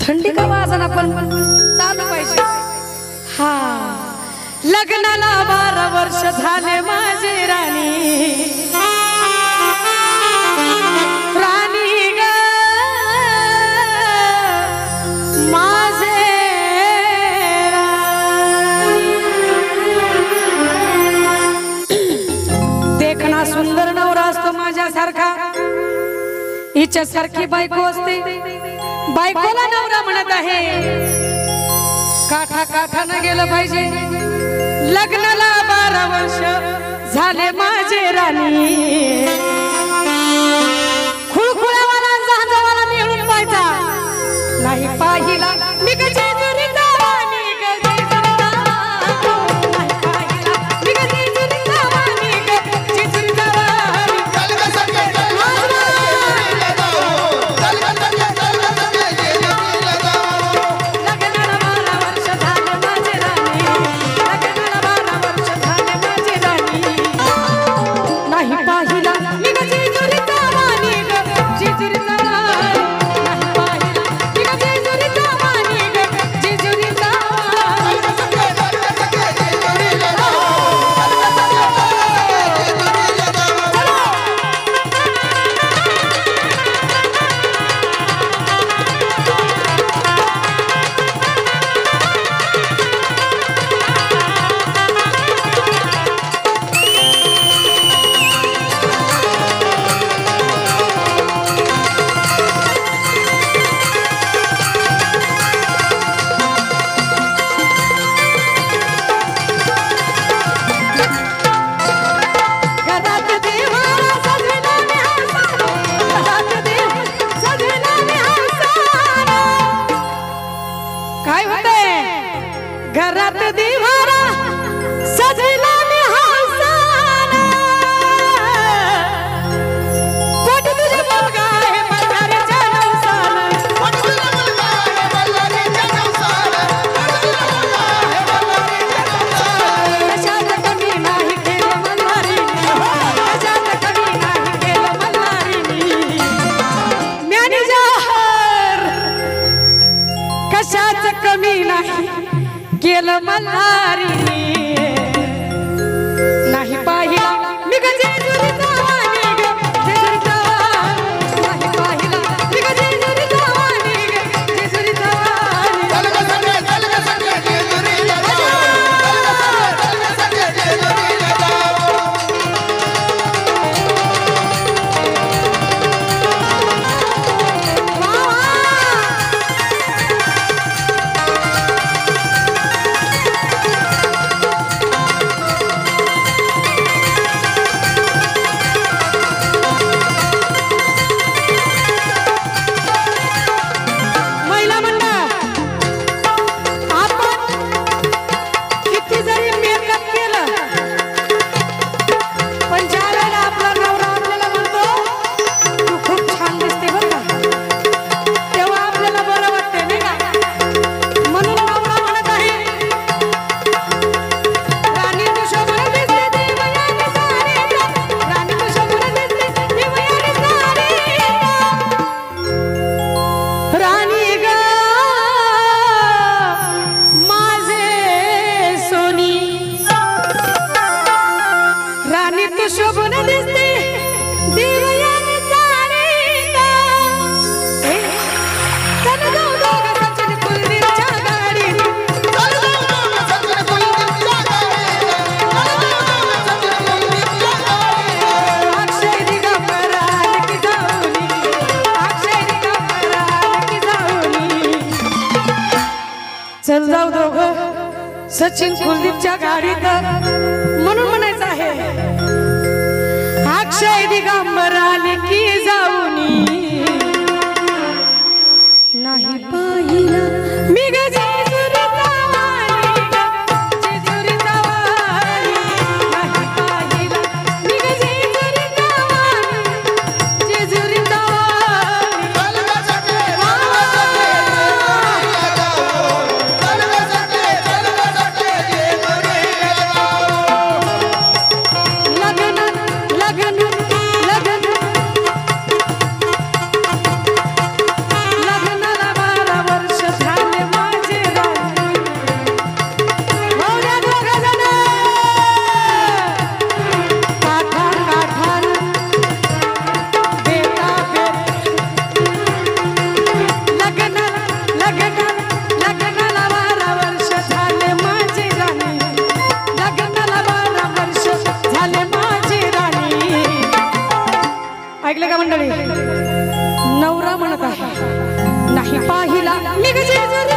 थंडी का वाजना पण चालू पाहिजे। हा लग्नाला 12 वर्ष झाले माझी राणी, राणी ग माझे देखना सुंदर नवरा असतो माझ्यासारखा, हिच्यासारखी बायको असते। बायकोला नवरा म्हणत आहे, काठा काठानं गेलं पाहिजे। लग्नाला 12 वर्ष झाले माझे राणी, खुळखुळ्यावाला जहाजावाला मिळून पाहिजा नाही पाहिला मी कशी जुरीचा वाणी ग जेजुरीचा, नाही पाहिला मी कशी जुरीचा वाणी ग जेजुरीचा वाणी। चल ग सखे चल ग जेजुरीला जाऊ, चल ग सखे चल ग सखे जेजुरीला जाऊ। लग्नाला 12 वर्ष झाले माझे राणी, लग्नाला 12 वर्ष झाले माझे राणी, नाही पाहिला मी ग जेजुरीचा वाणी ग जेजुरीचा वाणी, नाही पाहिला मी ग जेजुरीचा वाणी ग जेजुरीचा वाणी। चल ग सखे चल ग सखे जेजुरीला जाऊ, चल ग सखे चल ग सखे जेजुरीला जाऊ। घरात देवाला सजविला निहाळसानं, घरात देव सजविला निहाळसानं। काय होतंय? घरात देवाला सजविला निहाळसानं, पोटी तुझा मुलगा आहे मल्हारीच्या नवसानं, पोटी तुझा मुलगा आहे मल्हारीच्या नवसानं, पोटी तुझा मुलगा आहे मल्हारीच्या नवसानं। कशात कमी नाही केलं मल्हारीने, कशात कमी नाही केलं मल्हारीने, मॅनेजर कशाच कमी नाही केलं मल्हारीने, नाही पाहिला मी ग जेजुरीचा वाणी ग जेजुरीचा वाणी, नाही पाहिला मी ग जेजुरीचा वाणी ग जेजुरीचा वाणी। चल ग सखे चल ग सखे जेजुरीला जाऊ, चल ग सखे चल ग सखे जेजुरीला जाऊ। महिला मंडळ, आपण किती जरी मेकअप केलं पण ज्या वेळेला आपला नवरा आपल्याला म्हणतो तू खूप छान दिसते बरं का, तेव्हा आपल्याला बरं वाटते नाही का। म्हणून नवरा म्हणत आहे, राणी तू शोभून दिसते देवयानी सारीला, राणी तू शोभून दिसते देवयानी सारीला, राणी ग माझे सोनी, राणी तू शोभून दिसते देवयानी सारीला। चल जाऊ दोघं सचिन कुलदीपच्या गाडीत, चल जाऊ दोघं सचिन कुलदीपच्या गाडीत, चल जाऊ दोघं सचिन कुलदीपच्या गाडीत। अक्षय दिगंबर आले की जाऊनी, अक्षय दिगंबर आले की जाऊनी, चल जाऊ दोघं सचिन कुलदीपच्या गाडीत। म्हणून म्हणायचं आहे, अक्षय दिगंबर आले की जाऊनी, नाही पाहिला मी ग जेजुरीचा वाणी ग जेजुरीचा वाणी, नाही पाहिला मी ग जेजुरीचा वाणी जेजुरीचा वाणी। चल ग सखे चल ग सखे जेजुरीला जाऊ, चल ग सखे चल ग सखे जेजुरीला जाऊ। नवरा म्हणत आहे नाही पाहिला मी गजेजुरी